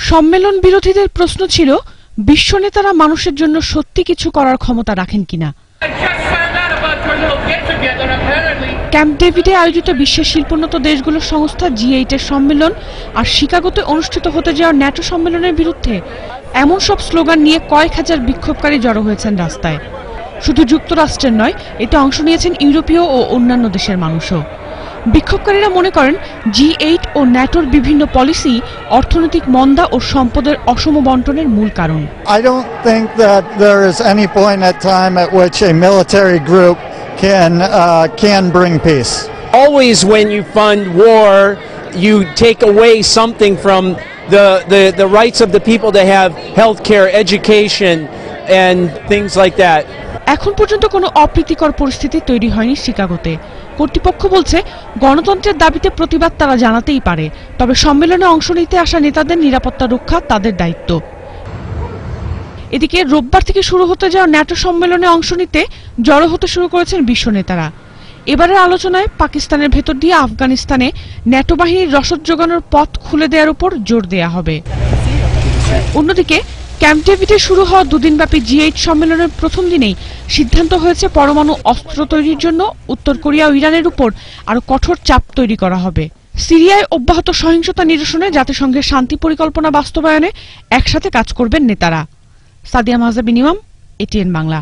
সম্মেলন বিরোধীদের প্রশ্ন ছিল বিশ্ব নেতারা মানুষের জন্য সত্যি কিছু করার ক্ষমতা রাখেন কিনা। ক্যাম্প ডেভিডে আয়োজিত বিশ্বের শিল্পোন্নত দেশগুলোর সংস্থা G8 এর সম্মেলন আর শিকাগোতে অনুষ্ঠিত হতে যাওয়া ন্যাটো সম্মেলনের বিরুদ্ধে এমন সব স্লোগান নিয়ে কয়েক হাজার বিক্ষোভকারী জড়ো হয়েছেন রাস্তায়। শুধু যুক্তরাষ্ট্রের নয়, এতে অংশ নিয়েছেন ইউরোপীয় ও অন্যান্য দেশের মানুষও। বিক্ষোভকারীরা মনে করেন G8 ও ন্যাটোর বিভিন্ন পলিসি অর্থনৈতিক মন্দা ও সম্পদের অসম বণ্টনের মূল কারণ। I don't think that there is any point at time at which a military group can bring peace. Always when you fund war, you take away something from the rights of the people to have health care, education and things like that. এখন পর্যন্ত কোনো অপ্রীতিকর পরিস্থিতি তৈরি হয়নি শিকাগোতে। কর্তৃপক্ষ বলছে গণতন্ত্রের দাবিতে প্রতিবাদ তারা জানাতেই পারে, তবে সম্মেলনে অংশ নিতে আসা নেতাদের নিরাপত্তা রক্ষা তাদের দায়িত্ব। এদিকে রোববার থেকে শুরু হতে যাওয়া ন্যাটো সম্মেলনে অংশ নিতে জড়ো হতে শুরু করেছেন বিশ্ব নেতারা। এবারের আলোচনায় পাকিস্তানের ভেতর দিয়ে আফগানিস্তানে ন্যাটো বাহিনীর রসদ যোগানোর পথ খুলে দেওয়ার উপর জোর দেওয়া হবে। অন্যদিকে ক্যাম্প ডেভিডে শুরু হওয়া দুদিনব্যাপী G8 সম্মেলনের প্রথম দিনেই সিদ্ধান্ত হয়েছে পরমাণু অস্ত্র তৈরির জন্য উত্তর কোরিয়া ও ইরানের উপর আরো কঠোর চাপ তৈরি করা হবে। সিরিয়ায় অব্যাহত সহিংসতা নিরসনে জাতিসংঘের শান্তি পরিকল্পনা বাস্তবায়নে একসাথে কাজ করবেন নেতারা। সাদিয়া মাহজাবিন ইমাম, ATN বাংলা।